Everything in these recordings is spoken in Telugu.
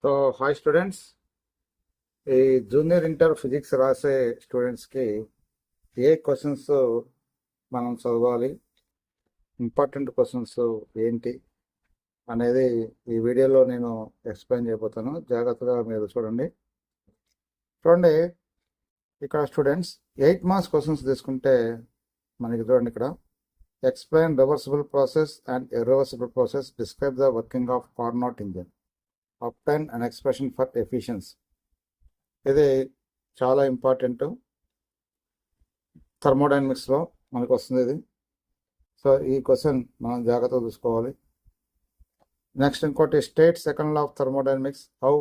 సో హాయ్ స్టూడెంట్స్, ఈ జూనియర్ ఇంటర్ ఫిజిక్స్ రాసే స్టూడెంట్స్కి ఏ క్వశ్చన్స్ మనం చదవాలి, ఇంపార్టెంట్ క్వశ్చన్స్ ఏంటి అనేది ఈ వీడియోలో నేను ఎక్స్ప్లెయిన్ చేయబోతాను. జాగ్రత్తగా మీరు చూడండి. ఇక్కడ స్టూడెంట్స్ 8 మార్క్స్ క్వశ్చన్స్ తీసుకుంటే మనకి చూడండి, ఇక్కడ explain reversible process and irreversible process, describe the working of Carnot engine, obtain an expression for efficiency. ఇది చాలా ఇంపార్టెంట్, థర్మోడైనమిక్స్లో మనకు వస్తుంది ఇది. సో ఈ క్వశ్చన్ మనం జాగ్రత్తగా చూసుకోవాలి. నెక్స్ట్ ఇంకోటి, state second law of thermodynamics, how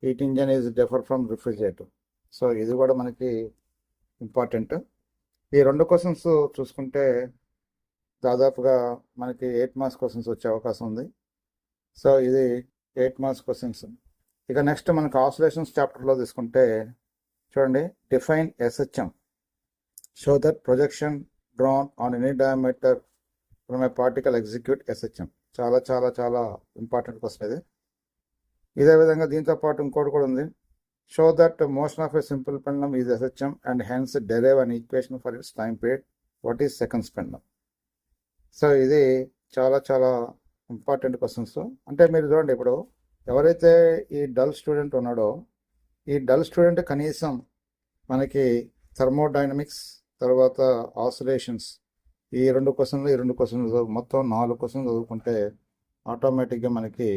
heat engine is differ from refrigerator. So ఇది కూడా మనకి ఇంపార్టెంట్. ఈ రెండు క్వశ్చన్స్ చూసుకుంటే దాదాపుగా మనకి 8 మార్క్స్ క్వశ్చన్స్ వచ్చే అవకాశం ఉంది. సో ఇది 8 మార్క్స్ క్వశ్చన్స్. ఇక నెక్స్ట్ మనకు ఆసిలేషన్స్ చాప్టర్లో తీసుకుంటే చూడండి, define SHM, show that projection drawn on any diameter from A particle execute SHM. చాలా చాలా చాలా ఇంపార్టెంట్ క్వశ్చన్ ఇది. ఇదే విధంగా దీంతో పాటు ఇంకోటి కూడా ఉంది, show that motion of a simple pendulum is SHM and hence derive an equation for its time period, what is seconds pendulum. So ఇది చాలా చాలా ఇంపార్టెంట్ క్వశ్చన్స్. అంటే మీరు చూడండి, ఇప్పుడు ఎవరైతే ఈ డల్ స్టూడెంట్ ఉన్నాడో, ఈ డల్ స్టూడెంట్ కనీసం మనకి థర్మోడైనమిక్స్, తర్వాత ఆసిలేషన్స్, ఈ రెండు క్వశ్చన్లు మొత్తం 4 క్వశ్చన్లు చదువుకుంటే ఆటోమేటిక్గా మనకి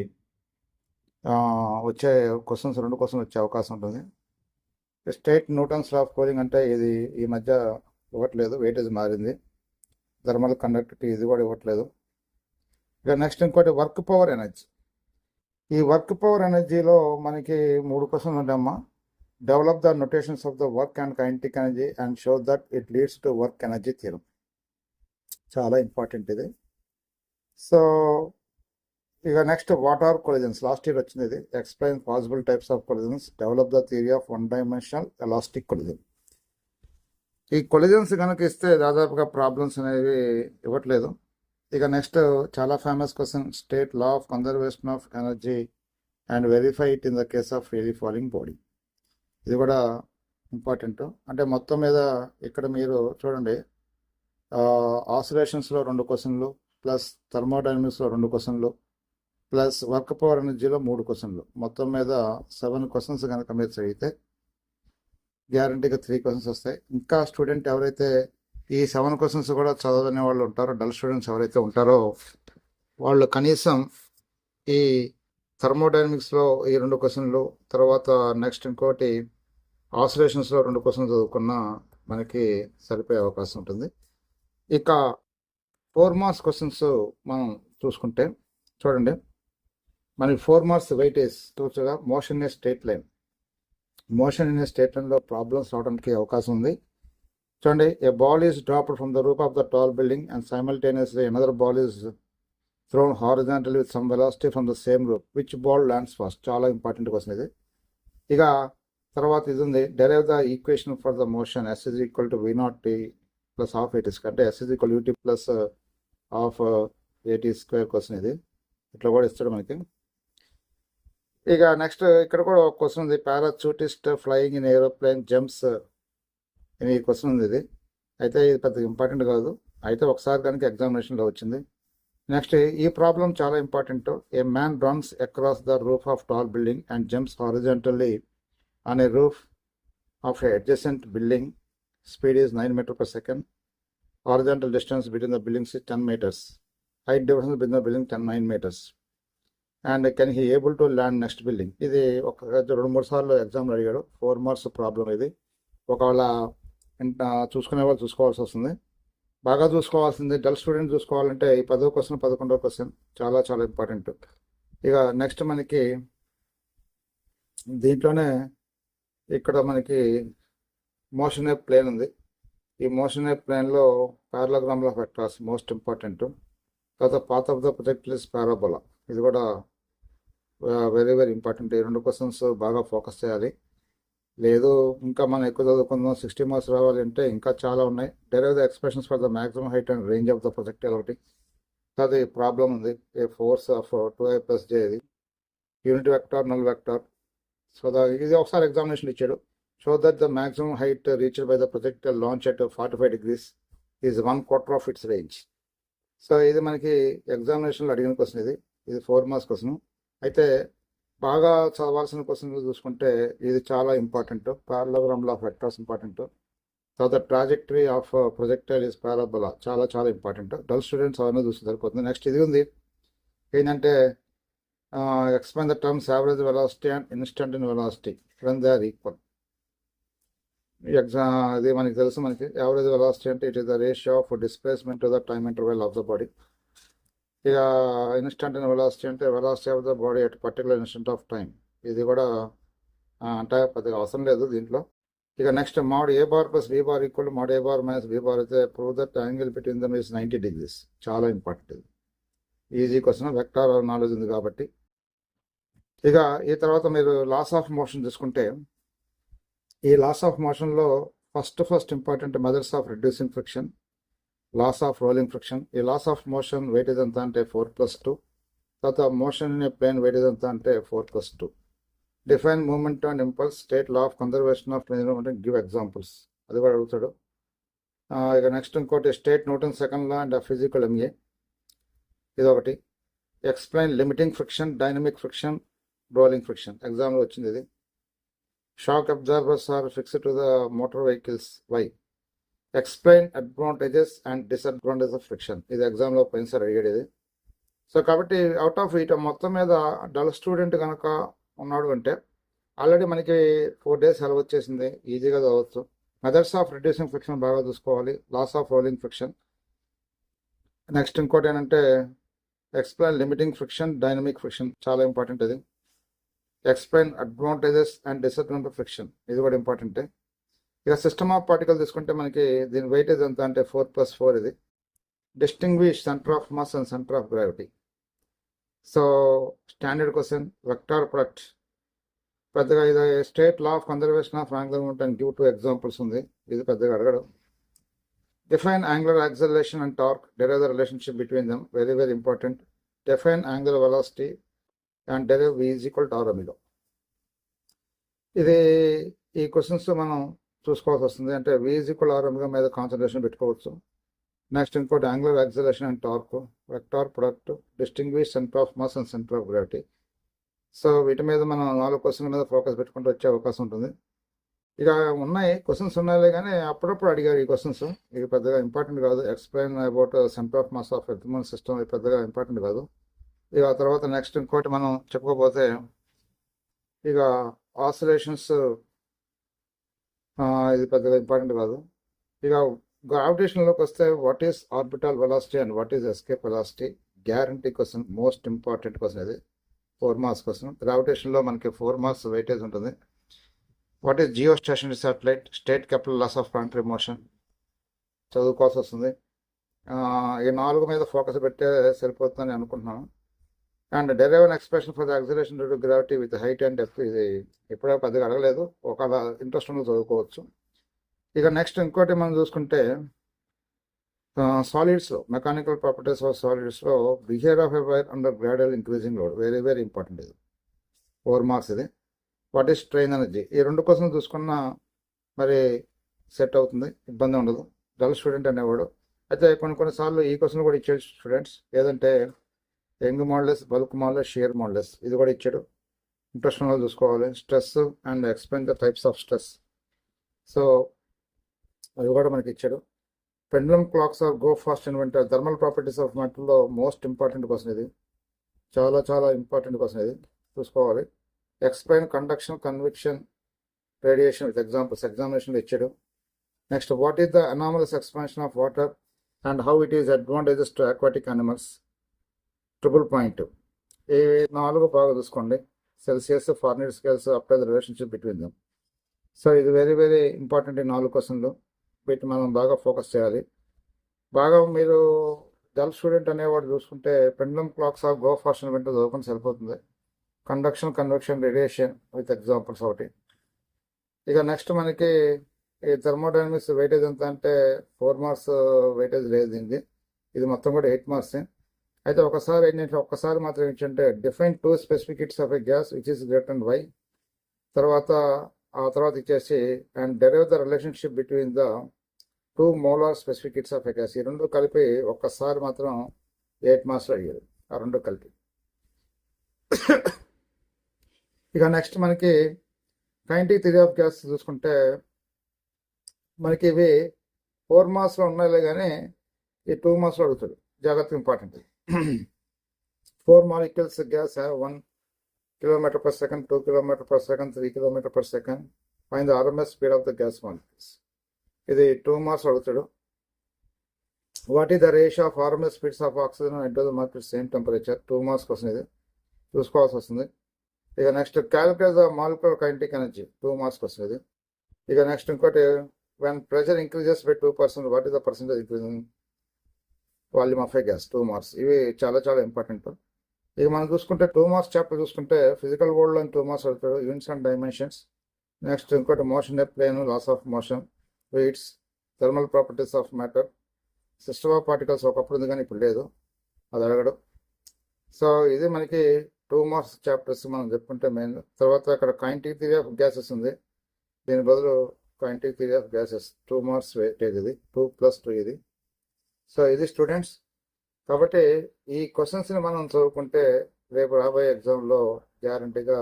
వచ్చే క్వశ్చన్స్ 2 క్వశ్చన్లు వచ్చే అవకాశం ఉంటుంది. State Newton's law of cooling అంటే ఇది ఈ మధ్య ఇవ్వట్లేదు, వెయిటేజ్ మారింది. థర్మల్ కండక్టివిటీ ఇది కూడా ఇవ్వట్లేదు. ఇక నెక్స్ట్ ఇంకోటి, వర్క్ పవర్ ఎనర్జీ. ఈ వర్క్ పవర్ ఎనర్జీలో మనకి 3 క్వశ్చన్లు ఉంటాయమ్మా. Develop the notations of the work and kinetic energy and show that it leads to work energy theorem. చాలా ఇంపార్టెంట్ ఇది. సో ఇక next, what are collisions, last year వచ్చింది ఇది. Explain possible types of collisions, develop the theory of one dimensional elastic collision. ఈ కొలిజన్స్ కనుక ఇస్తే దాదాపుగా ప్రాబ్లమ్స్ అనేవి ఇవ్వట్లేదు. ఇక నెక్స్ట్ చాలా famous question, state law of conservation of energy and verify it in the case of freely falling body. ఇది కూడా ఇంపార్టెంట్. అంటే మొత్తం మీద ఇక్కడ మీరు చూడండి, ఆసిలేషన్స్లో 2 క్వశ్చన్లు, ప్లస్ థర్మోడైనమిక్స్లో 2 క్వశ్చన్లు, ప్లస్ వర్క్ పవర్ ఎనర్జీలో 3 క్వశ్చన్లు, మొత్తం మీద 7 క్వశ్చన్స్ కనుక మీరు చదివితే గ్యారంటీగా 3 క్వశ్చన్స్ వస్తాయి. ఇంకా స్టూడెంట్ ఎవరైతే ఈ 7 క్వశ్చన్స్ కూడా చదవని వాళ్ళు ఉంటారో, డల్ స్టూడెంట్స్ ఎవరైతే ఉంటారో, వాళ్ళు కనీసం ఈ థర్మోడైనమిక్స్లో ఈ 2 క్వశ్చన్లు, తర్వాత నెక్స్ట్ ఇంకోటి ఆసిలేషన్స్లో 2 క్వశ్చన్స్ చదువుకున్నా మనకి సరిపోయే అవకాశం ఉంటుంది. ఇక 4 మార్క్స్ క్వశ్చన్స్ మనం చూసుకుంటే చూడండి, మనకి 4 మార్క్స్ వెయిటేజ్ చూసగా motion in a straight line. Motion in a straight లైన్లో ప్రాబ్లమ్స్ రావడానికి అవకాశం ఉంది. చూడండి, a ball is dropped from the roof of the tall building and simultaneously another ball is thrown horizontal with some velocity from the same roof, which ball lands first. చాలా ఇంపార్టెంట్ క్వశ్చన్ ఇది. ఇక తర్వాత ఇది ఉంది, derive the equation for the motion s is equal to V0t plus half AT square, అంటే S is equal UT plus half AT square question ఇది. ఇట్లా కూడా ఇస్తాడు మనకి. ఇక నెక్స్ట్ ఇక్కడ కూడా ఒక క్వశ్చన్ ఉంది, పారాచూటిస్ట్ ఫ్లయింగ్ ఇన్ ఏరోప్లేన్ జంప్స్ అని క్వశ్చన్ ఉంది ఇది. అయితే ఇది పెద్ద ఇంపార్టెంట్ కాదు, అయితే ఒకసారి కనుక ఎగ్జామినేషన్లో వచ్చింది. నెక్స్ట్ ఈ ప్రాబ్లం చాలా important, A man runs across the roof of tall building and jumps horizontally on a roof of A adjacent building, speed is 9 meters per second, horizontal distance between the buildings is 10 meters, height difference between the building 9 meters, and can he able to land next building. ఇది ఒక 2-3 సార్లు ఎగ్జామ్లో అడిగాడు. 4 మార్క్స్ ప్రాబ్లం ఇది. ఒకవేళ చూసుకునే వాళ్ళు చూసుకోవాల్సి వస్తుంది, బాగా చూసుకోవాల్సింది. డల్ స్టూడెంట్ చూసుకోవాలంటే ఈ 10వ క్వశ్చన్ 11వ క్వశ్చన్ చాలా చాలా ఇంపార్టెంట్. ఇక నెక్స్ట్ మనకి దీంట్లోనే ఇక్కడ మనకి మోషన్ ఏ ప్లేన్ ఉంది. ఈ మోషన్ ఏ ప్లేన్లో parallelogram of vectors most important. తర్వాత path of the projectile is parabola, ఇది కూడా వెరీ వెరీ ఇంపార్టెంట్. ఈ 2 క్వశ్చన్స్ బాగా ఫోకస్ చేయాలి. లేదు ఇంకా మనం ఎక్కువ చదువుకుందాం, 60 మార్క్స్ రావాలి అంటే ఇంకా చాలా ఉన్నాయి. Derive the expressions for the maximum height and range of the projectile ఒకటి. అది ప్రాబ్లం ఉంది, ఏ ఫోర్స్ ఆఫ్ 2i + j ఇది. Unit vector, null vector. So ఇది ఒకసారి ఎగ్జామినేషన్ ఇచ్చాడు. Show that the maximum height reached by the projector launch at 45 degrees is 1/4 of its range. So ఇది మనకి ఎగ్జామినేషన్లో అడిగిన క్వశ్చన్. ఇది 4 మార్క్స్ క్వశ్చన్. అయితే బాగా చదవాల్సిన క్వశ్చన్ చూసుకుంటే ఇది చాలా important. Parallelogram of vectors important. తర్వాత trajectory of projectile is parabola చాలా చాలా ఇంపార్టెంట్. డల్ స్టూడెంట్స్ అవన్నీ చూస్తే సరిపోతుంది. నెక్స్ట్ ఇది ఉంది ఏంటంటే explain the terms average velocity and instant velocity when they are equal. ఇది మనకి తెలుసు. మనకి యావరేజ్ వెలాసిటీ అంటే it is the ratio of displacement to the time interval of the body. ఇక ఇన్స్టంట్ వెలాసిటీ అంటే velocity of the body at particular instant of time. ఇది కూడా అంటే పెద్దగా అవసరం లేదు దీంట్లో. ఇక next mod a bar plus b bar equal to mod a bar minus b bar అయితే prove that angle between them is 90 degrees. చాలా ఇంపార్టెంట్. ఇది ఈజీ క్వశ్చన్, వెక్టార్ నాలెడ్జ్ ఉంది కాబట్టి. ఇక ఈ తర్వాత మీరు లాస్ ఆఫ్ మోషన్ తీసుకుంటే ఈ లాస్ ఆఫ్ మోషన్లో first important methods of reducing friction, laws of rolling friction. ఈ లాస్ ఆఫ్ మోషన్ వెయిటేజ్ ఎంత అంటే 4+2. తర్వాత మోషన్ ఇన్ ప్లేన్ వెయిటేజ్ ఎంత అంటే 4+2. Define moment and impulse, state law of conservation of environment, give examples. అది కూడా అడుగుతాడు. ఇక నెక్స్ట్ ఇంకోటి state Newton second law and physical MA. ఇదొకటి. Explain limiting friction, dynamic friction, rolling friction. ఎగ్జామ్లో వచ్చింది ఇది. Shock absorbers are fixed to the motor vehicles, why? Explain advantages and disadvantages of friction. ఇది ఎగ్జామ్లో పోయినసారి అడిగాడు ఇది. సో కాబట్టి అవుట్ ఆఫ్ ఇట్ మొత్తం మీద డల్ స్టూడెంట్ కనుక ఉన్నాడు అంటే ఆల్రెడీ మనకి 4 days సెలవు వచ్చేసింది, ఈజీగా చదవచ్చు. మెథడ్స్ ఆఫ్ రిడ్యూసింగ్ ఫ్రిక్షన్ బాగా చూసుకోవాలి, laws of rolling friction. Next ఇంకోటి ఏంటంటే explain limiting friction, dynamic friction చాలా ఇంపార్టెంట్. ఇది explain advantages and disadvantage friction, ఇది కూడా ఇంపార్టెంటే. ఇక సిస్టమ్ ఆఫ్ పార్టికల్ తీసుకుంటే మనకి దీని వెయిటేజ్ ఎంత అంటే 4+4. ఇది distinguish centre of mass and centre of gravity. So standard question, vector product. పెద్దగా ఇది state law of conservation of angular moment and give 2 examples ఉంది. ఇది పెద్దగా అడగడం. Define angular acceleration and torque, derive the relationship between them, very very important. Define angular velocity and derive v is equal to r omega. ఇది ఈ క్వశ్చన్స్ మనం చూసుకోవాల్సి వస్తుంది. అంటే v is equal to r omega మీద కాన్సన్ట్రేషన్ పెట్టుకోవచ్చు. నెక్స్ట్ ఇంకోటి angular acceleration and torque, vector product, distinguish centre of mass and centre of gravity. So వీటి మీద మనం 4 క్వశ్చన్ల మీద ఫోకస్ పెట్టుకుంటూ వచ్చే అవకాశం ఉంటుంది. ఇక ఉన్నాయి క్వశ్చన్స్ ఉన్నాయిలే కానీ అప్పుడప్పుడు అడిగారు ఈ క్వశ్చన్స్. ఇవి పెద్దగా ఇంపార్టెంట్ కాదు. Explain about centre of mass of earth moon system, ఇది పెద్దగా ఇంపార్టెంట్ కాదు. ఇక ఆ తర్వాత నెక్స్ట్ ఇంకోటి మనం చెప్పుకోకపోతే ఇక ఆసిలేషన్స్, ఇది పెద్దగా ఇంపార్టెంట్ కాదు. ఇక గ్రావిటేషన్లోకి వస్తే what is orbital velocity and what is escape velocity, guarantee question, most important question. ఇది 4 మార్క్స్ క్వశ్చన్. గ్రావిటేషన్లో మనకి 4 మార్క్స్ వెయిటేజ్ ఉంటుంది. What is geostationary satellite, state Kepler's laws of planetary motion చదువుకోవాల్సి వస్తుంది. ఈ 4 మీద ఫోకస్ పెట్టే సరిపోతుందని అనుకుంటున్నాను. And derive an expression for the acceleration due to gravity with height and depth, ఇది ఎప్పుడో పెద్దగా అడగలేదు, ఒకవేళ ఇంట్రెస్ట్ ఉన్న చదువుకోవచ్చు. ఇక నెక్స్ట్ ఇంకోటి మనం చూసుకుంటే సాలిడ్స్లో మెకానికల్ ప్రాపర్టీస్ ఆఫ్ సాలిడ్స్లో behaviour of a wire under gradual increasing load, very very important. ఇది 4 మార్క్స్. ఇది వాట్ ఈస్ స్ట్రెయిన్ ఎనర్జీ. ఈ 2 క్వశ్చన్స్ చూసుకున్నా మరి సెట్ అవుతుంది, ఇబ్బంది ఉండదు డల్ స్టూడెంట్ అనేవాడు. అయితే కొన్నిసార్లు ఈ క్వశ్చన్ కూడా ఇచ్చాడు స్టూడెంట్స్, ఏదంటే Young modulus, bulk modulus, shear modulus, ఇది కూడా ఇచ్చాడు. ఇంట్రెస్ట్ ఉన్న చూసుకోవాలి. Stress and explain the types of stress, so అది కూడా మనకి ఇచ్చాడు. Pendulum clocks are go fast in winter, thermal properties of మెటల్లో మోస్ట్ ఇంపార్టెంట్ క్వశ్చన్. ఇది చాలా చాలా ఇంపార్టెంట్ క్వశ్చన్, ఇది చూసుకోవాలి. Explain conduction, convection, radiation with examples, ఎగ్జామినేషన్లో ఇచ్చాడు. Next what is the anomalous expansion of water and how it is advantages to aquatic animals, triple point. ఈ 4 బాగా చూసుకోండి. Celsius, Fahrenheit scales, apply the relationship between them. So ఇది వెరీ వెరీ ఇంపార్టెంట్. ఈ 4 క్వశ్చన్లు వీటిని మనం బాగా ఫోకస్ చేయాలి. బాగా మీరు డల్ స్టూడెంట్ అనేవాడు చూసుకుంటే pendulum clocks of go fast in winter చదువుకొని సరిపోతుంది. Conduction, convection, radiation with examples ఒకటి. ఇక నెక్స్ట్ మనకి ఈ థర్మోడైనమిక్స్ వెయిటేజ్ ఎంత అంటే 4 మార్క్స్ వెయిటేజ్ లేదు దీనికి. ఇది మొత్తం కూడా 8 మార్క్స్. అయితే ఒకసారి ఏంటంటే ఒక్కసారి మాత్రం ఏంటంటే define 2 specific heats of a gas which is greater and why, తర్వాత ఆ తర్వాత ఇచ్చేసి and derive the relationship between the 2 molar specific heats of a gas. ఈ రెండు కలిపి ఒక్కసారి మాత్రం 8 మార్క్స్ అడిగారు ఆ రెండు కలిపి. ఇక నెక్స్ట్ మనకి కైనెటిక్ థియరీ ఆఫ్ గ్యాస్ చూసుకుంటే మనకి ఇవి 4 మార్క్స్లో ఉన్నాయిలే కానీ ఈ 2 మార్క్స్లో అడుగుతాడు, జాగ్రత్తగా important. 4 molecules gas have 1 kilometer per second, 2 kilometer per second, 3 kilometer per second. Find the RMS speed of the gas molecules. ఇది 2 మార్క్స్ అడుగుతాడు. What is the ratio of RMS speeds of oxygen and hydrogen molecules same temperature? 2 marks వస్తుంది, ఇది చూసుకోవాల్సి వస్తుంది. ఇక next calculate the molecular kinetic energy, 2 marks వస్తుంది. ఇక నెక్స్ట్ ఇంకోటి when pressure increases by 2%, what is the percentage increasing volume of a gas? 2 marks. ఇవి చాలా చాలా ఇంపార్టెంట్. ఇక మనం చూసుకుంటే 2 మార్క్స్ చాప్టర్ చూసుకుంటే ఫిజికల్ వరల్డ్లో 2 మార్క్స్ అడుగుతాడు, యూనిట్స్ అండ్ డైమెన్షన్స్. నెక్స్ట్ ఇంకోటి motion a plane, laws of motion, weights, thermal properties of matter, system of particles ఒకప్పుడు ఉంది కానీ ఇప్పుడు లేదు, అది అడగడు. సో ఇది మనకి 2 మార్క్స్ చాప్టర్స్ మనం చెప్పుకుంటే మెయిన్. తర్వాత అక్కడ కైనెటిక్ థియరీ ఆఫ్ గ్యాసెస్ ఉంది, దీని బదులు kinetic theory of gases 2 marks weightage, ఇది 2+2 ఇది. సో ఇది స్టూడెంట్స్. కాబట్టి ఈ క్వశ్చన్స్ని మనం చదువుకుంటే రేపు రాబోయే ఎగ్జామ్లో గ్యారంటీగా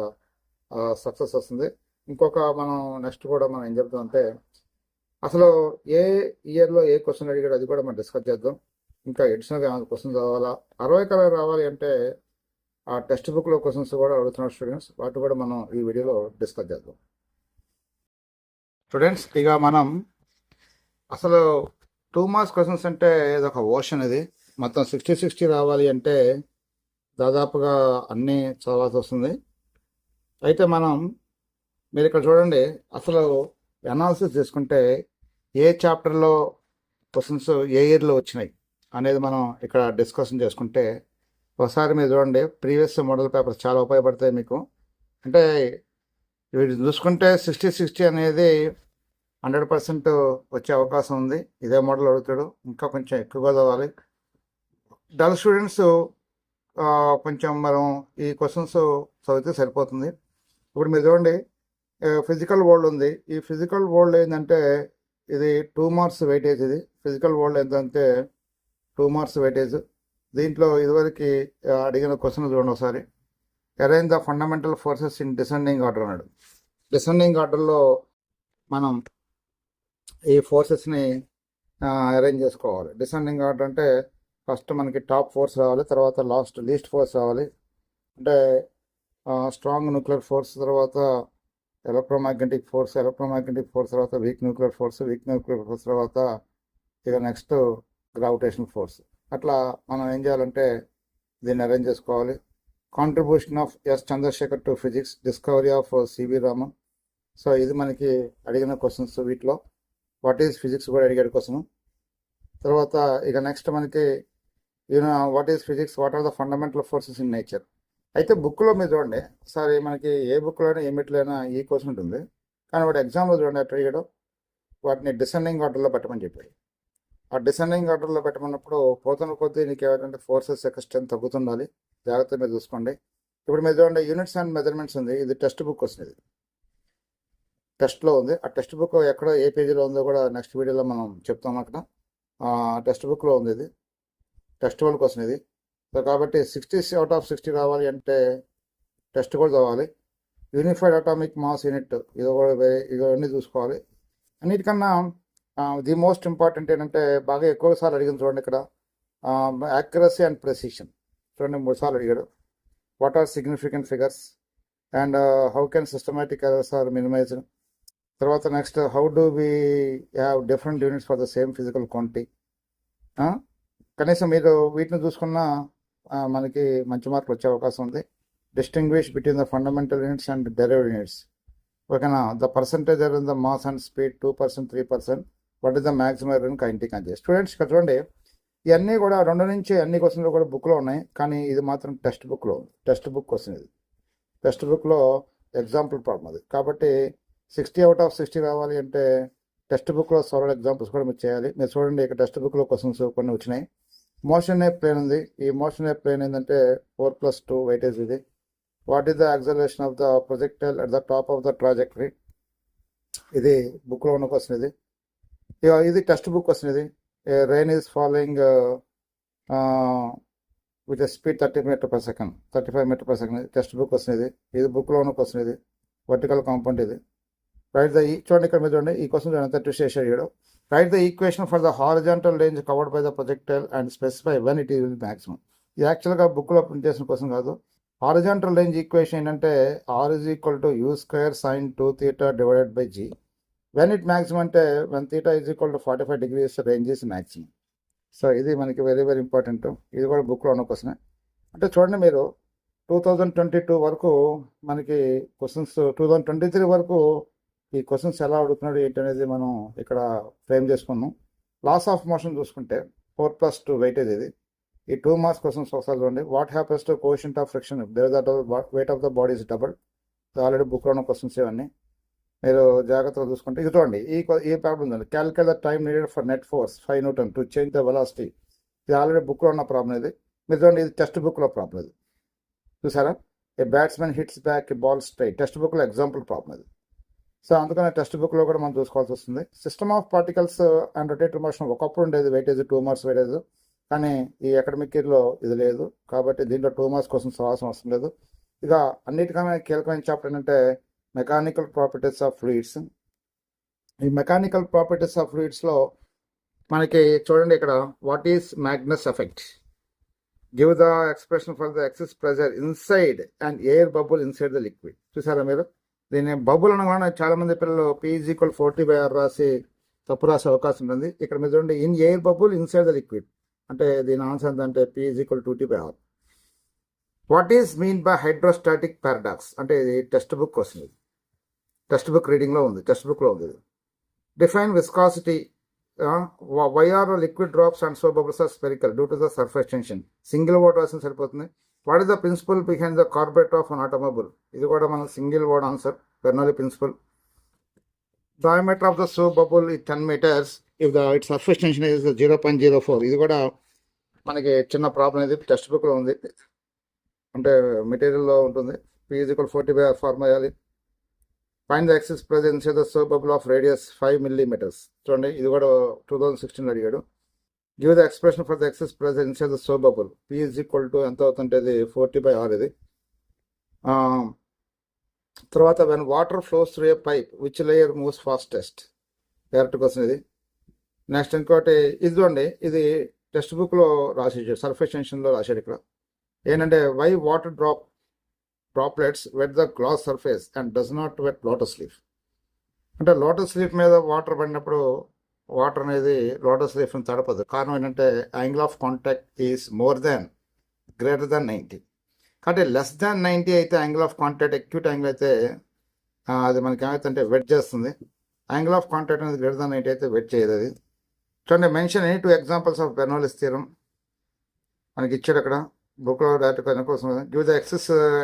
సక్సెస్ వస్తుంది. ఇంకొక మనం నెక్స్ట్ కూడా మనం ఏం చెప్తామంటే అసలు ఏ ఇయర్లో ఏ క్వశ్చన్ అడిగాడు అది కూడా మనం డిస్కస్ చేద్దాం. ఇంకా ఎడిషనల్గా క్వశ్చన్స్ రావాలా, 60 కలర్ రావాలి అంటే ఆ టెక్స్ట్ బుక్లో క్వశ్చన్స్ కూడా అడుగుతున్నారు స్టూడెంట్స్, వాటి కూడా మనం ఈ వీడియోలో డిస్కస్ చేద్దాం. స్టూడెంట్స్ ఇక మనం అసలు 2 మార్క్స్ క్వశ్చన్స్ అంటే ఇదొక ఓషన్. ఇది మొత్తం 60 రావాలి అంటే దాదాపుగా అన్నీ చదవాల్సి వస్తుంది. అయితే మీరు ఇక్కడ చూడండి, అసలు అనాలిసిస్ చేసుకుంటే ఏ చాప్టర్లో క్వశ్చన్స్ ఏ ఇయర్లో వచ్చినాయి అనేది మనం ఇక్కడ డిస్కషన్ చేసుకుంటే ఒకసారి మీరు చూడండి, ప్రీవియస్ మోడల్ పేపర్స్ చాలా ఉపయోగపడతాయి మీకు. అంటే వీటి చూసుకుంటే 60 అనేది 100% వచ్చే అవకాశం ఉంది. ఇదే మోడల్ అడుగుతాడు, ఇంకా కొంచెం ఎక్కువగా చదవాలి. డల్ స్టూడెంట్స్ కొంచెం మనం ఈ క్వశ్చన్స్ చదివితే సరిపోతుంది. ఇప్పుడు మీరు చూడండి, ఫిజికల్ వరల్డ్ ఉంది. ఈ ఫిజికల్ వరల్డ్ ఏంటంటే ఇది 2 మార్క్స్ వెయిటేజ్. ఇది ఫిజికల్ వరల్డ్ ఏంటంటే 2 మార్క్స్ వెయిటేజ్. దీంట్లో ఇదివరకు అడిగిన క్వశ్చన్ చూడండి ఒకసారి. Arrange the fundamental forces in descending order అన్నాడు. డిసెండింగ్ ఆర్డర్లో మనం ఈ ఫోర్సెస్ని అరేంజ్ చేసుకోవాలి. డిసెండింగ్ ఆర్డర్ అంటే ఫస్ట్ మనకి టాప్ ఫోర్స్ రావాలి, తర్వాత లీస్ట్ ఫోర్స్ రావాలి. అంటే స్ట్రాంగ్ న్యూక్లియర్ ఫోర్స్, తర్వాత ఎలక్ట్రోమాగ్నెటిక్ ఫోర్స్ తర్వాత వీక్ న్యూక్లియర్ ఫోర్స్ తర్వాత ఇక నెక్స్ట్ గ్రావిటేషనల్ ఫోర్స్. అట్లా మనం ఏం చేయాలంటే దీన్ని అరేంజ్ చేసుకోవాలి. Contribution of S Chandrasekhar to physics, discovery of CV Raman. So ఇది మనకి అడిగిన క్వశ్చన్స్. వీటిలో వాట్ ఈజ్ ఫిజిక్స్ కూడా అడిగాడు క్వశ్చన్. తర్వాత ఇక నెక్స్ట్ మనకి what is physics, what are the fundamental forces in nature. అయితే బుక్లో మీరు చూడండి, ఒకసారి మనకి ఏ బుక్లో అయినా ఏ మెట్లో అయినా ఈ క్వశ్చన్ ఉంటుంది, కానీ వాటి ఎగ్జామ్లో చూడండి అట్లా అడిగాడు. వాటిని డిసెండింగ్ ఆర్డర్లో పెట్టమని చెప్పాడు. ఆ డిసెండింగ్ ఆర్డర్లో పెట్టమన్నప్పుడు పోతున్న కొద్దీ నీకు ఏమంటే ఫోర్సెస్ యొక్క స్ట్రెంత్ తగ్గుతుండాలి, జాగ్రత్తగా మీరు చూసుకోండి. ఇప్పుడు మీరు చూడండి, యూనిట్స్ అండ్ మెజర్మెంట్స్ ఉంది, ఇది టెక్స్ట్ బుక్ వస్తుంది, టెస్ట్లో ఉంది. ఆ టెక్స్ట్ బుక్ ఎక్కడ ఏ పేజీలో ఉందో కూడా నెక్స్ట్ వీడియోలో మనం చెప్తాం. అక్కడ టెక్స్ట్ బుక్లో ఉంది, ఇది టెస్ట్ వరకు వస్తుంది ఇది. సో కాబట్టి 60 రావాలి అంటే టెస్ట్ కూడా చదవాలి. యూనిఫైడ్ అటామిక్ మాస్ యూనిట్ ఇది కూడా ఇవన్నీ చూసుకోవాలి. అన్నిటికన్నా ది మోస్ట్ ఇంపార్టెంట్ ఏంటంటే బాగా ఎక్కువ సార్లు అడిగింది చూడండి ఇక్కడ, యాక్యురసీ అండ్ ప్రెసిషన్. చూడండి 3 సార్లు అడిగాడు. What are significant figures and how can systematic errors are minimized. తర్వాత next how do we have different units for the same physical quantity. కనీసం మీరు వీటిని చూసుకున్న మనకి మంచి మార్కులు వచ్చే అవకాశం ఉంది. Distinguish between the fundamental units and derived units. ఓకేనా. The percentage in the mass and speed 2%, 3%. What is the maximum error in kinetic energy. Students ఇక్కడ చూడండి, ఇవన్నీ కూడా 2 నుంచి అన్ని క్వశ్చన్లు కూడా బుక్లో ఉన్నాయి, కానీ ఇది మాత్రం టెక్స్ట్ బుక్లో ఉంది. టెక్స్ట్ బుక్ క్వశ్చన్ ఇది, టెక్స్ట్ బుక్లో ఎగ్జాంపుల్ ప్రాబ్లం అది. కాబట్టి 60 రావాలి అంటే టెక్స్ట్ బుక్లో సోరల్ ఎగ్జాంపుల్స్ కూడా మీరు చేయాలి. మీరు చూడండి, ఇక్కడ టెక్స్ట్ బుక్లో క్వశ్చన్స్ కొన్ని వచ్చినాయి. మోషన్ ఏ ప్లేన్ ఉంది. ఈ మోషన్ ఏ ప్లేన్ ఏంటంటే 4+2 వెయిటేజ్ ఇది. What is the acceleration of the projectile at the top of the trajectory. ఇది బుక్లో ఉన్న క్వశ్చన్ ఇది. ఇది టెక్స్ట్ బుక్ క్వశ్చన్ ఇది. Rain is following with speed 30 metre per second, 35 metre per second. Textbook question ఇది. ఇది బుక్లో ఉన్న క్వశ్చన్ ఇది. వర్టికల్ కాంపౌండ్ ఇది. రైట్ ద చూడండి ఇక్కడ మీద చూడండి. ఈ క్వశ్చన్ ఎంత ట్విస్ట్ చేశాడు. Write the equation for the horizontal range covered by the projectile and specify when it will maximum. ఇది యాక్చువల్గా బుక్లో ప్రింట్ చేసిన క్వశ్చన్ కాదు. హారిజాంటల్ రేంజ్ ఈక్వేషన్ ఏంటంటే R is equal to U² sin 2θ divided by G. When it maximum అంటే when θ is equal to 45 degrees range is maximum. So ఇది మనకి వెరీ వెరీ ఇంపార్టెంట్. ఇది కూడా బుక్లో ఉన్న క్వశ్చన్. అంటే చూడండి మీరు 2022 వరకు మనకి క్వశ్చన్స్, 2023 వరకు ఈ క్వశ్చన్స్ ఎలా అడుగుతున్నాడు ఏంటి అనేది మనం ఇక్కడ ఫ్రేమ్ చేసుకున్నాం. లాస్ ఆఫ్ మోషన్ చూసుకుంటే 4+2 వెయిటేజ్ ఇది. ఈ 2 మార్క్స్ క్వశ్చన్స్ ఒకసారి చూడండి. What happens to coefficient of friction there the weight of the body is double. Already బుక్లో ఉన్న క్వశ్చన్స్ ఇవన్నీ మీరు జాగ్రత్తగా చూసుకుంటే. ఇది చూడండి, ఈ ప్రాబ్లం ఉంది. Calculate the time needed for net force 5 Newton to change the velocity. ఇది ఆల్రెడీ బుక్లో ఉన్న ప్రాబ్లం ఇది. మీరు చూడండి, ఇది టెక్స్ట్ బుక్లో ప్రాబ్లం ఇది. చూసారా, ఏ బ్యాట్స్మెన్ హిట్స్ బ్యాక్ ఏ బాల్ స్ట్రైట్. టెక్స్ట్ బుక్లో ఎగ్జాంపుల్ ప్రాబ్లం ఇది. సో అందుకనే టెక్స్ట్ బుక్లో కూడా మనం చూసుకోవాల్సి వస్తుంది. System of particles and rotatory motion ఒకప్పుడు ఉండేది వెయిటేజ్ 2 మార్క్స్ వెయిటేజ్. కానీ ఈ అకాడమిక్ ఇయర్లో ఇది లేదు. కాబట్టి దీంట్లో 2 మార్క్స్ కోసం అవసరం అవసరం లేదు. ఇక అన్నిటికన్నా కీలకమైన చాప్టర్ ఏంటంటే మెకానికల్ ప్రాపర్టీస్ ఆఫ్ ఫ్లూయిడ్స్. ఈ మెకానికల్ ప్రాపర్టీస్ ఆఫ్ ఫ్లూయిడ్స్లో మనకి చూడండి ఇక్కడ what is Magnus effect. Give the expression for the excess pressure inside and air bubble inside the liquid. చూసారా మీరు, దీన్ని బబుల్ అనగానే చాలా మంది పిల్లలు P = 40/R రాసి తప్పు రాసే అవకాశం ఉంటుంది. ఇక్కడ మీరు చూడండి, in air bubble inside the liquid అంటే దీని ఆన్సర్ ఏంటంటే P = 2T/R. What is mean by hydrostatic paradox అంటే ఇది టెక్స్ట్ బుక్ వస్తుంది. టెక్స్ట్ బుక్ రీడింగ్లో ఉంది, టెక్స్ట్ బుక్లో ఉంది. Define viscosity. Why are liquid drops and so bubbles are spherical due to the surface tension. Single word రాసిన సరిపోతుంది. What is the principle behind the carburettor of an automobile. ఇది కూడా మనం single word answer, Bernoulli principle. Diameter of the so bubble ఈ 10 meters if the it surface tension is 0.04. ఇది కూడా మనకి చిన్న ప్రాబ్లం, ఇది టెక్స్ట్ బుక్లో ఉంది. అంటే మెటీరియల్లో ఉంటుంది. P = 40/R ఫార్మ్ అయ్యాలి. Find the excess pressure inside the so bubble of radius 5 millimeters. చూడండి, ఇది కూడా 2016 అడిగాడు. Give the expression for the excess pressure inside the so bubble. P = ఎంత అవుతుంటే ఇది 40/R ఇది. తర్వాత when water flows through a pipe which layer moves fastest. Direct question ఇది. నెక్స్ట్ ఇంకోటి ఇది చూడండి, ఇది టెక్స్ట్ బుక్లో రాసేసాడు, సర్ఫేస్ టెన్షన్లో రాశాడు. ఇక్కడ ఏంటంటే why water droplets wet the glass surface and does not wet lotus leaf. అంటే లోటస్ లీఫ్ మీద వాటర్ పడినప్పుడు వాటర్ అనేది లోటస్ లీఫ్ని తడపదు. కారణం ఏంటంటే angle of contact is greater than 90. కాబట్టి లెస్ దాన్ 90 అయితే angle of contact acute angle అయితే అది మనకి ఏమైతే వెట్ చేస్తుంది. యాంగిల్ ఆఫ్ కాంటాక్ట్ అనేది గ్రేటర్ దాన్ 90 అయితే వెట్ చేయదు అది. చూడండి, mention any 2 examples of Bernoulli's theorem మనకి ఇచ్చాడు అక్కడ బుక్లో డైరెక్ట్ కోసం. Give the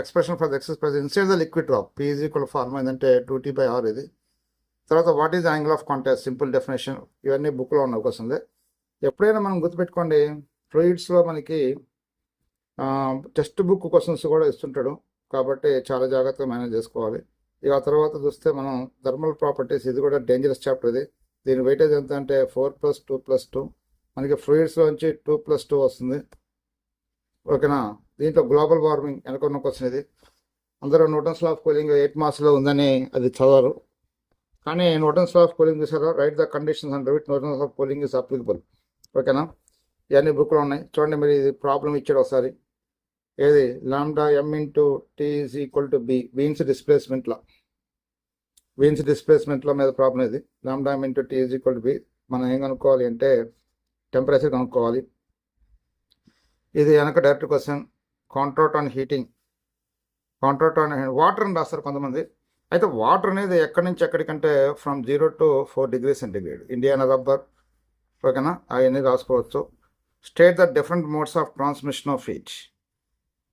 expression for the excess pressure inside the liquid drop. P = form ఏంటంటే 2T/R ఇది. తర్వాత what is angle of contact, simple definition. ఇవన్నీ బుక్లో ఉన్న అవకాశం ఉంది. ఎప్పుడైనా మనం గుర్తుపెట్టుకోండి, ఫ్లూయిడ్స్లో మనకి టెక్స్ట్ బుక్ క్వశ్చన్స్ కూడా ఇస్తుంటాడు. కాబట్టి చాలా జాగ్రత్తగా మేనేజ్ చేసుకోవాలి. ఇక ఆ తర్వాత చూస్తే మనం థర్మల్ ప్రాపర్టీస్, ఇది కూడా డేంజరస్ చాప్టర్ ఇది. దీని వెయిటేజ్ ఎంత అంటే 4+2+2. మనకి ఫ్లూయిడ్స్లోంచి 2+2 వస్తుంది. ఓకేనా. దీంట్లో గ్లోబల్ వార్మింగ్ వెనకొన్న క్వశ్చన్ ఇది. అందరూ న్యూటన్స్ లా ఆఫ్ కూలింగ్ 8 మార్క్స్లో ఉందని అది చదవరు. కానీ న్యూటన్స్ లా ఆఫ్ కూలింగ్ చూసారా, write the conditions and which Newton's of cooling is applicable. ఓకేనా. ఇవన్నీ బుక్లో ఉన్నాయి. చూడండి, మీరు ఇది ప్రాబ్లం ఇచ్చాడు ఒకసారి. ఏది λm × T = B వీన్స్ డిస్ప్లేస్మెంట్లో మీద ప్రాబ్లం ఇది. λm × T = B. మనం ఏం కనుక్కోవాలి అంటే టెంపరేచర్ కనుక్కోవాలి. ఇది వెనక direct question. Contract on heating, contract on water అని రాస్తారు కొంతమంది. అయితే వాటర్ అనేది ఎక్కడి నుంచి ఎక్కడికంటే from 0 to 4 degrees centigrade. Indian rubber. ఓకేనా, అవన్నీ రాసుకోవచ్చు. State the different modes of transmission of heat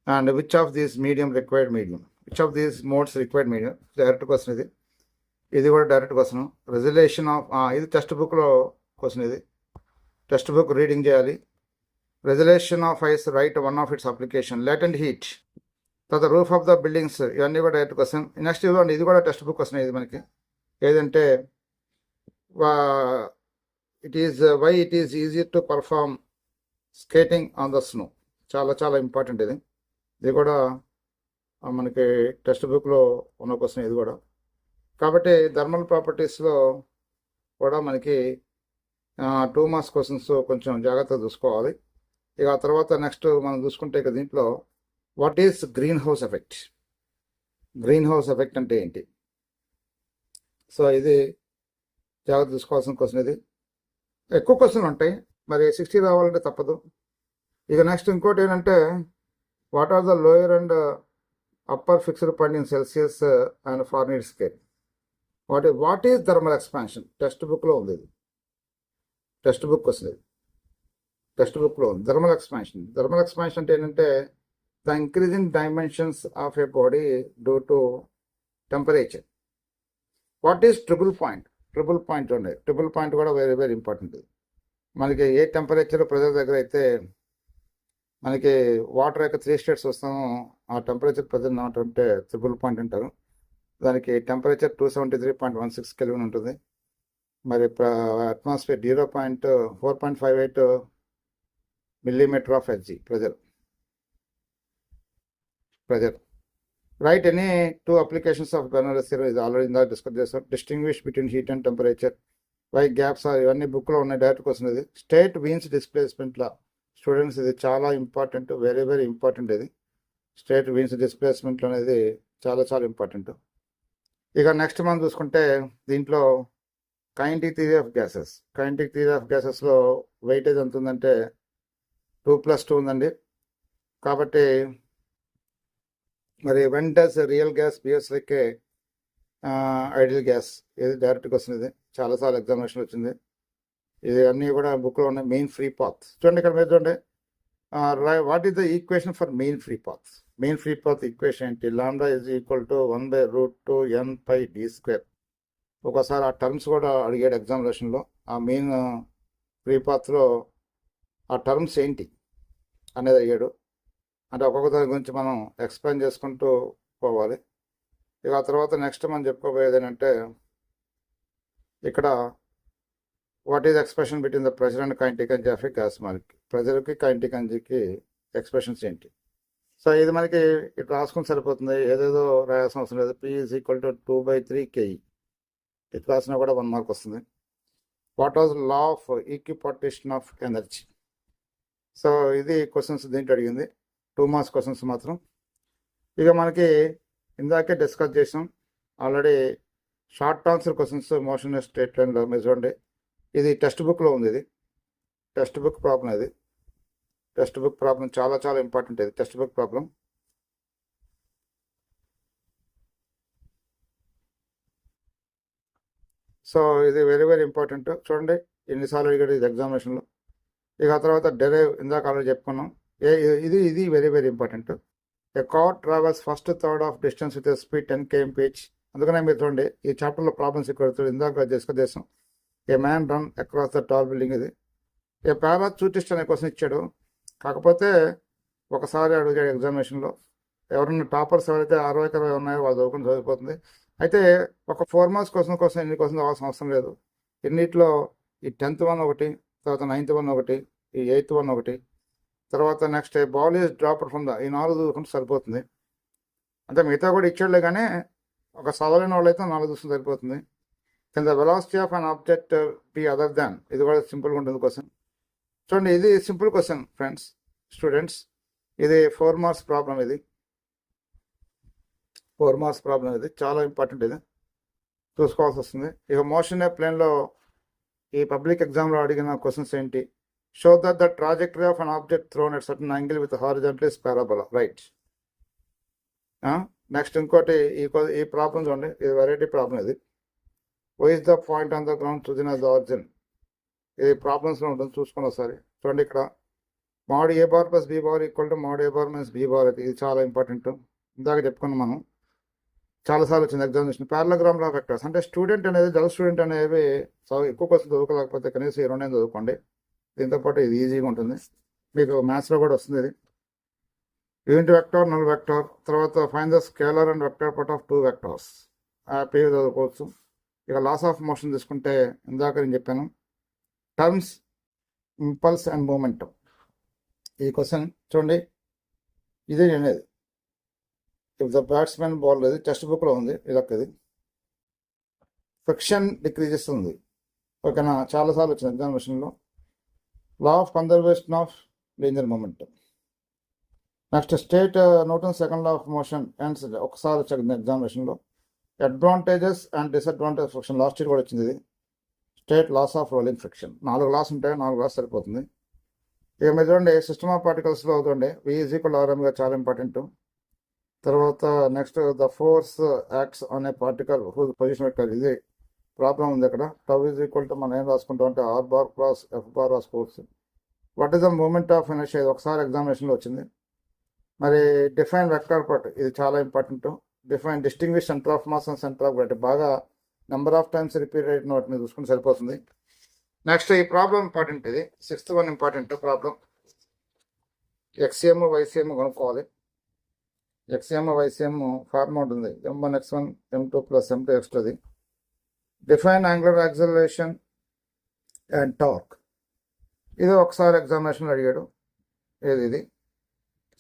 and which of these which of these modes required medium. Direct question ఇది. ఇది కూడా డైరెక్ట్ క్వశ్చన్. రెజల్యూషన్ ఆఫ్ ఇది టెక్స్ట్ బుక్లో క్వశ్చన్ ఇది. టెక్స్ట్ బుక్ రీడింగ్ చేయాలి. Resolution of ice right one of it's application latent heat తర్వాత రూఫ్ ఆఫ్ ద బిల్డింగ్స్ ఇవన్నీ కూడా డైరెక్ట్ క్వశ్చన్. నెక్స్ట్ ఇవ్వండి, ఇది కూడా టెక్స్ట్ బుక్ క్వశ్చన్. ఇది మనకి ఏదంటే it is why it is easy to perform skating on the snow. చాలా చాలా ఇంపార్టెంట్ ఇది. ఇది కూడా మనకి టెక్స్ట్ బుక్లో ఉన్న క్వశ్చన్ ఇది కూడా. కాబట్టి థర్మల్ ప్రాపర్టీస్లో కూడా మనకి 2 మార్క్స్ క్వశ్చన్స్ కొంచెం జాగ్రత్తగా చూసుకోవాలి. ఇక ఆ తర్వాత నెక్స్ట్ మనం చూసుకుంటే ఇక దీంట్లో what is green house effect. Green house effect అంటే ఏంటి? సో ఇది జాగ్రత్త చూసుకోవాల్సిన క్వశ్చన్. ఇది ఎక్కువ క్వశ్చన్లు ఉంటాయి, మరి 60 రావాలంటే తప్పదు. ఇక నెక్స్ట్ ఇంకోటి ఏంటంటే what are the lower and upper fixed point in Celsius and Fahrenheit scale. What is thermal expansion? Text బుక్లో ఉంది. ఇది టెక్స్ట్ బుక్ వస్తుంది. టెక్స్ట్ బుక్లో ఉంది థర్మల్ ఎక్స్పాన్షన్. థర్మల్ ఎక్స్పాన్షన్ అంటే ఏంటంటే the increasing dimensions of A body due to temperature. What is triple point? Triple point ఉండే. ట్రిపుల్ పాయింట్ కూడా వెరీ వెరీ ఇంపార్టెంట్. మనకి ఏ టెంపరేచర్ ప్రెజర్ దగ్గర అయితే మనకి వాటర్ యొక్క 3 స్టేట్స్ వస్తామో ఆ టెంపరేచర్ ప్రెజర్ అంటే ట్రిపుల్ పాయింట్ అంటారు. దానికి టెంపరేచర్ 273.16 కెల్విన్ ఉంటుంది. మరి atmosphere 4.58 millimetre of Hg pressure. Write any 2 applications of Bernoulli's theorem. ఇది ఆల్రెడీ ఇందాక డిస్కస్ చేస్తాం. Distinguish between heat and temperature, why gaps are, ఇవన్నీ బుక్లో ఉన్నాయి. డైరెక్ట్ క్వశ్చన్ ఇది. స్టేట్ వీన్స్ డిస్ప్లేస్మెంట్లా స్టూడెంట్స్ ఇది చాలా ఇంపార్టెంట్, వెరీ వెరీ ఇంపార్టెంట్. ఇది స్టేట్ వీన్స్ డిస్ప్లేస్మెంట్ అనేది చాలా చాలా ఇంపార్టెంట్. ఇక నెక్స్ట్ మనం చూసుకుంటే దీంట్లో kinetic theory of gases. Kinetic theory of గ్యాసెస్లో వెయిటేజ్ ఎంత ఉందంటే 2+2 ఉందండి. కాబట్టి మరి when does real gas behaves like a ideal gas? ఇది డైరెక్ట్గా వస్తుంది. ఇది చాలాసార్లు ఎగ్జామినేషన్ వచ్చింది. ఇది అన్నీ కూడా బుక్లో ఉన్నాయి. మెయిన్ ఫ్రీ పాత్ చూడండి. ఇక్కడ మీరు చూడండి, what is the equation for mean free path? Mean free path equation ఏంటి? Lambda is equal to 1/√2n/d². ఒకసారి ఆ టర్మ్స్ కూడా అడిగాడు ఎగ్జామినేషన్లో. ఆ మెయిన్ ఫ్రీ పాత్లో ఆ టర్మ్స్ ఏంటి అనేది అడిగాడు. అంటే ఒక్కొక్క దాని గురించి మనం ఎక్స్ప్లెయిన్ చేసుకుంటూ పోవాలి. ఇక ఆ తర్వాత నెక్స్ట్ మనం చెప్పుకోబోయేది ఏంటంటే ఇక్కడ what is expression between the pressure and kinetic energy of a gas molecule. ప్రెషర్కి కైనెటిక్ ఎనర్జీకి ఎక్స్ప్రెషన్స్ ఏంటి? సో ఇది మనకి ఇట్లా రాసుకుని సరిపోతుంది, ఏదేదో రాయాల్సిన అవసరం లేదు. P is equal to 2/3KE. ఇట్లా రాసినా కూడా 1 మార్క్ వస్తుంది. What was law of equipartition of energy? So ఇది క్వశ్చన్స్ దీంట్లో అడిగింది. 2 మార్క్స్ క్వశ్చన్స్ మాత్రం. ఇక మనకి ఇందాకే డిస్కస్ చేసాం already short answer questions motion straight లైన్లో. మీరు చూడండి, ఇది టెక్స్ట్ బుక్లో ఉంది. ఇది టెక్స్ట్ బుక్ ప్రాబ్లం. ఇది టెక్స్ట్ బుక్ ప్రాబ్లం చాలా చాలా ఇంపార్టెంట్. ఇది టెక్స్ట్ బుక్ ప్రాబ్లం. సో ఇది వెరీ వెరీ ఇంపార్టెంట్. చూడండి ఎన్నిసార్లు అడిగాడు ఇది ఎగ్జామినేషన్లో. ఇక ఆ తర్వాత డెరైవ్ ఇందాక ఆల్రెడీ చెప్పుకున్నాం. ఇది very very important. A car travels first third of distance with speed 10 km/h. అందుకనే మీరు చూడండి ఈ చాప్టర్లో ప్రాబ్లమ్స్ ఇక్కడ ఇందాక డిస్కస్ చేసాం. ఏ man run across the tall building. ఇది ఏ పారాచూటిస్ట్ అనే క్వశ్చన్ ఇచ్చాడు. కాకపోతే ఒకసారి అడిగాడు ఎగ్జామినేషన్లో. ఎవరైనా టాపర్స్ ఎవరైతే 60-20 ఉన్నాయో వాళ్ళు చదువుకుని చదివిపోతుంది. అయితే ఒక 4 మార్క్స్ క్వశ్చన్ కోసం ఎన్ని క్వశ్చన్ కావాల్సిన అవసరం లేదు. ఎన్నిట్లో ఈ 10th వన్ ఒకటి, తర్వాత 9th వన్ ఒకటి, ఈ 8th వన్ ఒకటి, తర్వాత next ball is dropped from the, ఈ 4 చూసుకుంటే సరిపోతుంది. అంటే మిగతా కూడా ఇచ్చాడులే, కానీ ఒక చదవలేని వాళ్ళైతే 4 చూసుకుంటే సరిపోతుంది. Can the velocity of an object B other than? ఇది కూడా సింపుల్గా ఉంటుంది క్వశ్చన్. చూడండి ఇది సింపుల్ క్వశ్చన్ ఫ్రెండ్స్, స్టూడెంట్స్. ఇది 4 మార్క్స్ ప్రాబ్లం. ఇది 4 మార్క్స్ ప్రాబ్లం. ఇది చాలా ఇంపార్టెంట్. ఇది చూసుకోవాల్సి వస్తుంది. ఇక మోషన్ ఏ ప్లేన్లో ఈ పబ్లిక్ ఎగ్జామ్లో అడిగిన క్వశ్చన్స్ ఏంటి? Show that the trajectory of an object thrown at certain angle with horizontal is parabola. Right. Next ఇంకోటి ఈ ప్రాబ్లం చూడండి, ఇది వెరైటీ ప్రాబ్లం. ఇది why is the point on the ground చూసిన ద ఆరిజిన్. ఇది ప్రాబ్లమ్స్లో ఉంటుంది, చూసుకొని ఒకసారి చూడండి. ఇక్కడ mod a bar plus b bar equal to mod a bar minus b bar. ఇది చాలా ఇంపార్టెంట్. ఇందాక చెప్పుకున్నాం మనం, చాలాసార్లు వచ్చింది ఎగ్జామినేషన్. పారలోగ్రామ్ లా వెక్టర్స్ అంటే స్టూడెంట్ అనేది, జనరల్ స్టూడెంట్ అనేవి ఎక్కువ క్వశ్చన్ చదువుకోలేకపోతే కనీసం 2 చదువుకోండి. దీంతోపాటు ఇది ఈజీగా ఉంటుంది. మీకు మ్యాథ్స్లో కూడా వస్తుంది ఇది. యూనిట్ వెక్టర్, నల్ వెక్టర్, తర్వాత find the scalar and vector part of 2 vectors. హ్యాపీగా చదువుకోవచ్చు. ఇక లాస్ ఆఫ్ మోషన్ తీసుకుంటే ఇందాక నేను చెప్పాను, టర్మ్స్ ఇంపల్స్ అండ్ మూమెంటం. ఈ క్వశ్చన్ చూడండి, ఇదే అనేది ఇఫ్ ద బ్యాట్స్మెన్ బాల్, ఇది టెక్స్ట్ బుక్లో ఉంది. ఇది ఫ్రిక్షన్ డిక్రీజెస్ ఉంది. ఓకేనా, చాలాసార్లు వచ్చింది ఎగ్జామినేషన్లో. Law of conservation of linear momentum. Next state Newton second law of motion and ఒకసారి వచ్చింది ఎగ్జామినేషన్లో. Advantages and disadvantage friction, last year కూడా వచ్చింది ఇది. State laws of rolling friction. 4 laws ఉంటాయి, 4 లాస్ సరిపోతుంది. ఇక మీరు చూడండి సిస్టమ్ ఆఫ్ పార్టికల్స్లో అవుతుండే V = Rmగా చాలా ఇంపార్టెంట్. తర్వాత next the force acts on a particle whose position vector. ఇది ప్రాబ్లం ఉంది అక్కడ. τ మనం ఏం రాసుకుంటాం అంటే R bar cross F bar of force. What is the moment of inertia, ఇది ఒకసారి ఎగ్జామినేషన్లో వచ్చింది. మరి డిఫైన్ వెక్టర్ పార్ట్, ఇది చాలా important. Define distinguish centre of mass and centre of gravity. బాగా నెంబర్ ఆఫ్ టైమ్స్ రిపీట్ అయిన వాటిని చూసుకుని సరిపోతుంది. నెక్స్ట్ ఈ ప్రాబ్లం ఇంపార్టెంట్, ఇది 6th one important problem. XCM YCM కొనుక్కోవాలి. XCM YCM ఫార్మ్ ఉంటుంది, M1 X1 M2 + M2 X2. అది define angular acceleration and torque. ఇది ఒకసారి ఎగ్జామినేషన్ అడిగాడు. ఇది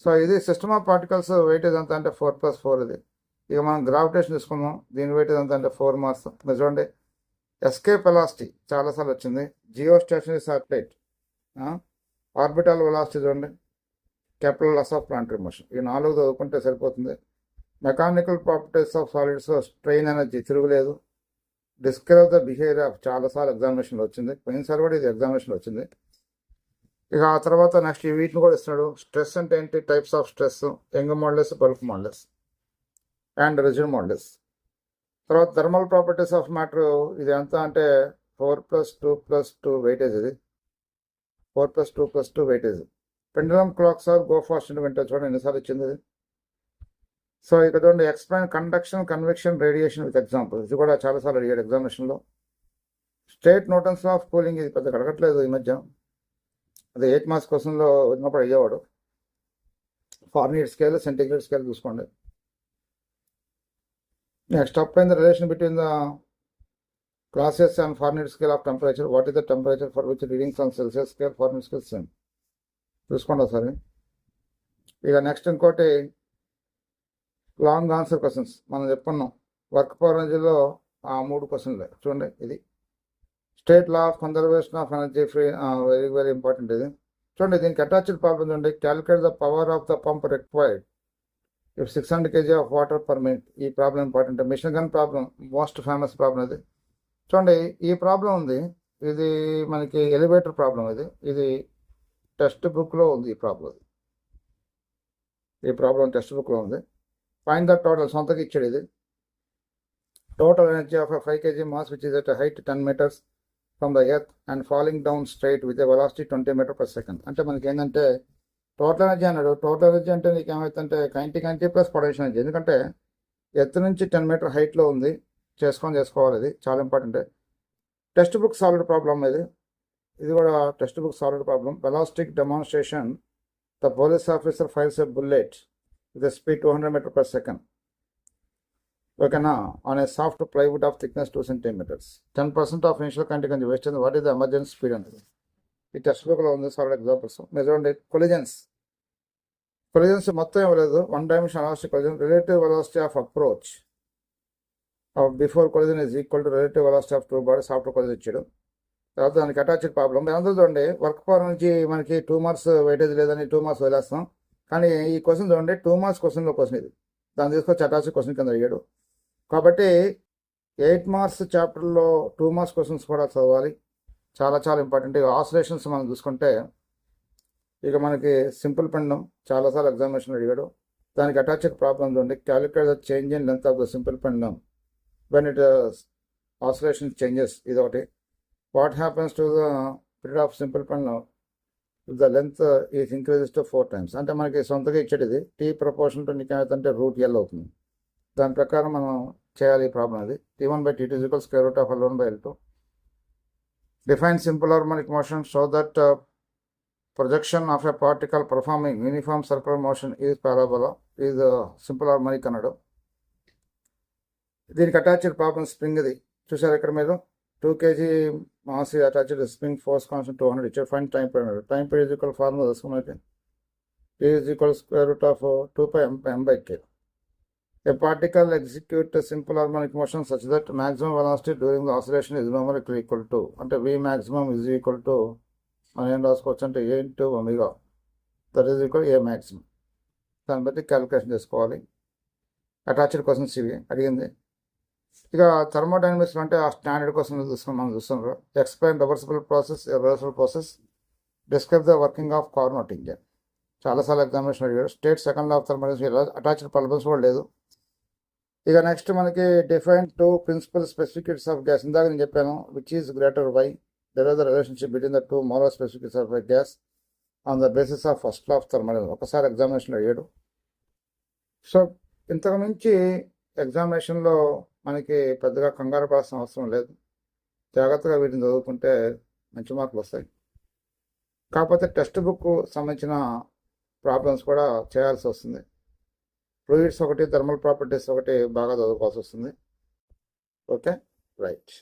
సో ఇది సిస్టమ్ ఆఫ్ పార్టికల్స్ వెయిటేజ్ ఎంత అంటే 4+4. ఇది ఇక మనం గ్రావిటేషన్ తీసుకుందాం, దీని వెయిటేజ్ ఎంత అంటే 4 మార్క్స్. మీరు చూడండి ఎస్కేప్ వెలాసిటీ చాలాసార్లు వచ్చింది. Geostationary satellite, orbital velocity చూడండి, Kepler's laws of planetary motion. ఈ 4 చదువుకుంటే సరిపోతుంది. Mechanical properties of solids, strain energy, తిరుగులేదు. డిస్క్రైబ్ ద బిహేవియర్ ఆఫ్, చాలాసార్లు ఎగ్జామినేషన్లో వచ్చింది. పోయినసారి కూడా ఇది ఎగ్జామినేషన్లో వచ్చింది. ఇక ఆ తర్వాత నెక్స్ట్ వీటిని కూడా ఇస్తున్నాడు. స్ట్రెస్ అంటే ఏంటి, types of stress, Young modulus, bulk modulus and rigid modulus. తర్వాత థర్మల్ ప్రాపర్టీస్ ఆఫ్ మ్యాటర్, ఇది ఎంత అంటే 4+2+2 వెయిటేజ్. ఇది 4+2+2 weightage. Pendulum clocks are go fast and winter, చూడండి ఎన్నిసార్లు ఇచ్చింది ఇది. సో ఇక్కడ చూడండి explain conduction, convection, radiation with example. ఇది కూడా చాలాసార్లు అడిగాడు ఎగ్జామినేషన్లో. State Newton's law of cooling, ఇది పెద్ద అడగట్లేదు ఈ మధ్య. అది 8 మార్క్స్ క్వశ్చన్లో ఉన్నప్పుడు అయ్యేవాడు. ఫారెన్హీట్ స్కేల్, సెంటిగ్రేడ్ స్కేల్ చూసుకోండి. Next upline the relation between the classes and Fahrenheit scale of temperature. What is the temperature for which readings on Celsius scale, Fahrenheit scale same. చూసుకోండి ఒకసారి. ఇక నెక్స్ట్ ఇంకోటి లాంగ్ ఆన్సర్ క్వశ్చన్స్ మనం చెప్పుకున్నాం. వర్క్ పవర్ ఎనర్జీలో ఆ 3 క్వశ్చన్లే చూడండి. ఇది state law of conservation of energy free, very very important. ఇది చూడండి, దీనికి అటాచ్డ్ ప్రాబ్లం చూడండి. Calculate the power of the pump required if 600 kg of water per minute. ఈ problem important. Machine gun problem, most famous problem ఇది. చూడండి ఈ ప్రాబ్లం ఉంది, ఇది మనకి ఎలివేటర్ ప్రాబ్లం. ఇది టెక్స్ట్ బుక్లో ఉంది. ఈ ప్రాబ్లం టెక్స్ట్ బుక్లో ఉంది. ఫైండ్ ద టోటల్, సొంతగా ఇచ్చాడు. ఇది total energy of 5 kg mass which is at height 10 meters from the earth and falling down straight with a velocity 20 meters/second. అంటే మనకి ఏంటంటే టోటల్ ఎనర్జీ అన్నాడు. టోటల్ ఎనర్జీ అంటే నీకు ఏమవుతుందంటే kinetic energy plus potential energy. ఎందుకంటే ఎర్త్ నుంచి 10 meter హైట్లో ఉంది. చేసుకోవాలి, ఇది చాలా important. Textbook solved problem ఇది కూడా textbook solved problem. Ballistic demonstration, the police officer fires a bullet with a speed 200 meters/second. ఓకేనా, on a soft plywood of thickness 2 centimeters. 10% of initial kinetic energy waste. What is the emergency speed అనేది ఈ టెక్స్ట్ బుక్లో ఉంది. సాల్వ్ ఎగ్జాంపుల్స్ మీరు చూడండి. కొలిజన్స్ మొత్తం ఇవ్వలేదు. 1 dimensional elastic collision, relative velocity of approach before collision is equal to relative velocity of 2 bodies after collision ఇచ్చాడు. తర్వాత దానికి అటాచ్డ్ ప్రాబ్లం. అందరూ చూడండి వర్క్ పవర్ నుంచి మనకి 2 marks వెయిటేజ్ లేదని 2 marks వదిలేస్తాం. కానీ ఈ క్వశ్చన్ చూడండి 2 marks క్వశ్చన్లో క్వశ్చన్ ఇది. దాన్ని తీసుకొచ్చి అటాచ్డ్ క్వశ్చన్ కింద అడిగాడు. కాబట్టి 8 marks చాప్టర్లో 2 marks క్వశ్చన్స్ కూడా చదవాలి. చాలా చాలా ఇంపార్టెంట్. ఆసిలేషన్స్ మనం చూసుకుంటే ఇక మనకి సింపుల్ పెండం చాలాసార్లు ఎగ్జామినేషన్ అడిగాడు. దానికి అటాచ్డ్ ప్రాబ్లం చూడండి. Calculate the change in length of the simple pendulum when it oscillation changes. ఇది ఒకటి. What happens to the period of simple pendulum if the length is increases to 4 times. అంటే మనకి సొంతగా ఇచ్చేది ఇది. టీ ప్రపోర్షన్ టు నీకు ఏమైతే √L అవుతుంది. దాని ప్రకారం మనం చేయాలి ఈ ప్రాబ్లం. అది T1/T2 = square root of L1/L2. Define simple harmonic motion so that projection of a particle performing uniform circular motion is parabola is simple harmonic అన్నాడు. దీనికి అటాచ్డ్ ప్రాబ్లం స్ప్రింగ్ ఇది చూసారు ఇక్కడ మీరు 2 kg mass attached spring force constant 200 ఇచ్చారు. Find time period. Time period is equal formula తెలుసుకున్నట్టు T is equal square root of 2 pi m by k. A particle executes a simple harmonic motion such that maximum velocity during the oscillation is numerically equal to, అంటే V maximum is equal to, మనం ఏం రాసుకోవచ్చు అంటే A into omega, that is equal A maximum. దాన్ని బట్టి క్యాలిక్యులేషన్ చేసుకోవాలి. అటాచ్డ్ క్వశ్చన్స్ ఇవి అడిగింది. ఇక థర్మోడైనమిక్స్ అంటే ఆ స్టాండర్డ్ క్వశ్చన్ మనం చూస్తున్నాం. Explain reversible process, reversible process, describe the working of Carnot engine. చాలాసార్లు ఎగ్జామినేషన్ అడిగాడు. State second law of thermodynamics attached problems కూడా లేదు. ఇక నెక్స్ట్ మనకి define 2 principal specific heats of gas. ఇందాక నేను చెప్పాను which is greater why, there are the relationship between the 2 molar specific heats of gas on the basis of first law of thermodynamics. ఒకసారి ఎగ్జామినేషన్ అడిగాడు. సో ఇంతకు మించి ఎగ్జామినేషన్లో మనకి పెద్దగా కంగారు పడాల్సిన అవసరం లేదు. జాగ్రత్తగా వీటిని చదువుకుంటే మంచి మార్కులు వస్తాయి. కాకపోతే టెక్స్ట్ బుక్ సంబంధించిన ప్రాబ్లమ్స్ కూడా చేయాల్సి వస్తుంది. ఫ్లూయిడ్స్ ఒకటి, థర్మల్ ప్రాపర్టీస్ ఒకటి బాగా చదువుకోవాల్సి వస్తుంది. Okay, right.